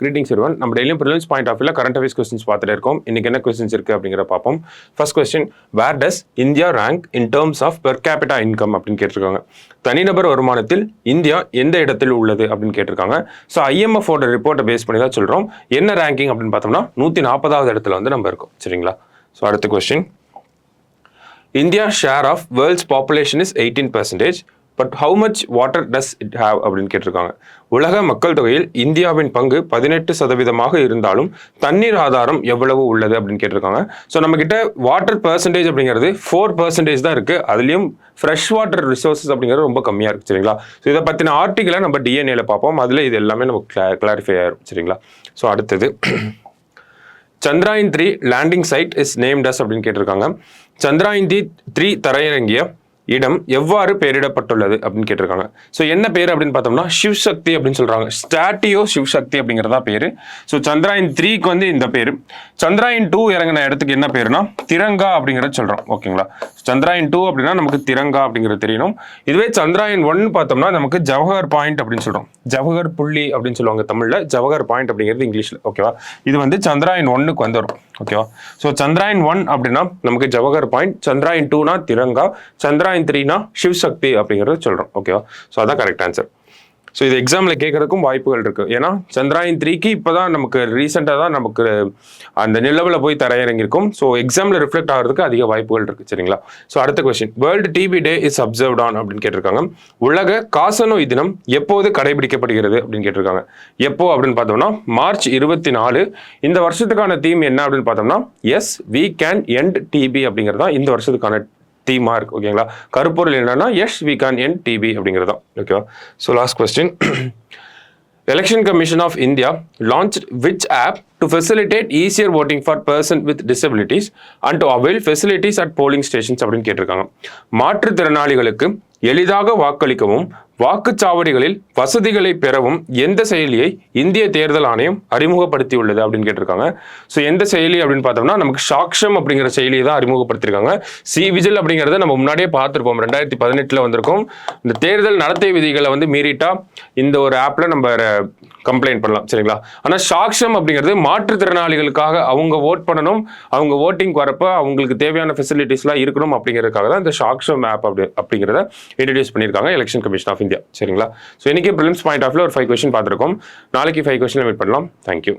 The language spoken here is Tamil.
Greetings everyone. நம்ம டெய்லியும் ப்ரிலிம்ஸ் பாயிண்ட் ஆஃப் வியூல கரண்ட் அஃபேர்ஸ் கொஸ்டின்ஸ் பார்த்துட்டே இருக்கோம். இன்னைக்கு என்ன கொஸ்டின்ஸ் இருக்கு அப்படிங்கிறத பார்ப்போம். First question, where does India rank in terms of per capita income அப்படின்னு கேட்டிருக்காங்க. தனிநபர் வருமானத்தில் இந்தியா எந்த இடத்தில் உள்ளது அப்படின்னு கேட்டிருக்காங்க. ஸோ IMF ஓட ரிப்போர்ட்டை பேஸ் பண்ணி தான் சொல்றோம். என்ன ரேங்கிங் அப்படின்னு பார்த்தோம்னா 140வது இடத்துல வந்து நம்ம இருக்கோம். சரிங்களா? ஸோ அடுத்த question, India share of world's population is 18%. But how much water does it have அப்படின்னு கேட்டிருக்காங்க. உலக மக்கள் தொகையில் இந்தியாவின் பங்கு 18% இருந்தாலும் தண்ணீர் ஆதாரம் எவ்வளவு உள்ளது அப்படின்னு கேட்டிருக்காங்க. ஸோ நம்ம கிட்ட வாட்டர் பெர்சன்டேஜ் அப்படிங்கிறது 4% தான் இருக்கு. அதுலயும் ஃப்ரெஷ் வாட்டர் ரிசோர்ஸஸ் அப்படிங்கிறது ரொம்ப கம்மியா இருக்கு. சரிங்களா? ஸோ இதை பத்தின ஆர்டிகளை நம்ம DNA பார்ப்போம். அதுல இது எல்லாமே நமக்கு கிளாரிஃபை ஆயிரும். சரிங்களா? ஸோ அடுத்தது, Chandrayaan-3 landing site is named as அப்படின்னு கேட்டிருக்காங்க. Chandrayaan-3 தரையிறங்கிய இடம் எவ்வாறு பெயரிடப்பட்டுள்ளது அப்படின்னு கேட்டிருக்காங்க. ஸோ என்ன பேர் அப்படின்னு பார்த்தோம்னா சிவ்சக்தி அப்படின்னு சொல்றாங்க. ஸ்டாட்டியோ சிவ்சக்தி அப்படிங்கிறதா பேரு. ஸோ Chandrayaan-3க்கு வந்து இந்த பேரு. Chandrayaan-2 இறங்கின இடத்துக்கு என்ன பேருனா திரங்கா அப்படிங்கிறத சொல்றோம். ஓகேங்களா? Chandrayaan-2 அப்படின்னா நமக்கு திரங்கா அப்படிங்கிறது தெரியணும். இதுவே Chandrayaan-1 பார்த்தோம்னா நமக்கு ஜவஹர் பாயிண்ட் அப்படின்னு சொல்றோம். ஜவஹர் புள்ளி அப்படின்னு சொல்லுவாங்க தமிழ்ல. ஜவஹர் பாயிண்ட் அப்படிங்கிறது இங்கிலீஷ்ல. ஓகேவா? இது வந்து Chandrayaan-1க்கு வந்து வரும். ஓகேவா? ஸோ Chandrayaan-1 அப்படின்னா நமக்கு ஜவஹர் பாயிண்ட், Chandrayaan-2னா திரங்கா, Chandrayaan-3னா சிவ்சக்தி அப்படிங்கிறது சொல்றோம். ஓகேவா? ஸோ அதான் கரெக்ட் ஆன்சர். ஸோ இது எக்ஸாமில் கேட்கறதுக்கும் வாய்ப்புகள் இருக்கு. ஏன்னா Chandrayaan-3க்கு இப்போதான் நமக்கு ரீசெண்டாக தான் நமக்கு அந்த நிலவில் போய் தரையிறங்கியிருக்கும். ஸோ எக்ஸாமில் ரிஃப்ளெக்ட் ஆகிறதுக்கு அதிக வாய்ப்புகள் இருக்கு. சரிங்களா? ஸோ அடுத்த question, world TB day is observed on அப்படின்னு கேட்டிருக்காங்க. உலக காசநோய் தினம் எப்போது கடைபிடிக்கப்படுகிறது அப்படின்னு கேட்டிருக்காங்க. எப்போ அப்படின்னு பார்த்தோம்னா மார்ச் 24. இந்த வருஷத்துக்கான தீம் என்ன அப்படின்னு பார்த்தோம்னா yes we can end TB அப்படிங்கிறதா இந்த வருஷத்துக்கான தீமா இருக்கு. ஓகேங்களா? கருப்பொருள் என்னன்னா yes we can end TB அப்படிங்கிறதா. ஓகேவா? So last question, election commission of India launched which app to facilitate easier voting for person with disabilities and to avail facilities at polling stations அப்படின்னு கேட்டிருக்காங்க. மாற்றுத்திறனாளிகளுக்கு எளிதாக வாக்களிக்கவும் வாக்குச்சாவடிகளில் வசதிகளை பெறவும் எந்த செயலியை இந்திய தேர்தல் ஆணையம் அறிமுகப்படுத்தியுள்ளது அப்படின்னு கேட்டிருக்காங்க. ஸோ எந்த செயலி அப்படின்னு பார்த்தோம்னா நமக்கு சாக்ஷம் அப்படிங்கிற செயலியை தான் அறிமுகப்படுத்திருக்காங்க. விஜில் அப்படிங்கிறத நம்ம முன்னாடியே பார்த்துருப்போம். 2018 வந்திருக்கோம். இந்த தேர்தல் நடத்தை விதிகளை வந்து மீறிட்டா இந்த ஒரு ஆப்ல நம்ம கம்ப்ளைண்ட் பண்ணலாம். சரிங்களா? ஆனால் சாக்ஷம் அப்படிங்கிறது மாற்றுத்திறனாளிகளுக்காக அவங்க ஓட் பண்ணணும், அவங்க ஓட்டிங் வரப்ப அவங்களுக்கு தேவையான ஃபெசிலிட்டிஸ்லாம் இருக்கணும் அப்படிங்கிறதுக்காக தான் இந்த சாக்ஷம் ஆப் அப்படிங்கிறத இன்ட்ரடியூஸ் பண்ணியிருக்காங்க எலெக்ஷன் கமிஷன் ஆஃப் இந்தியா. சரிங்களா? ஸோ இன்னைக்கு ப்ரிலிம்ஸ் பாயிண்ட் ஆஃப் வியூல ஒரு 5 கொஸ்டின் பார்த்துருக்கோம். நாளைக்கு 5 கொஸ்டின் மீட் பண்ணலாம். தேங்க்யூ.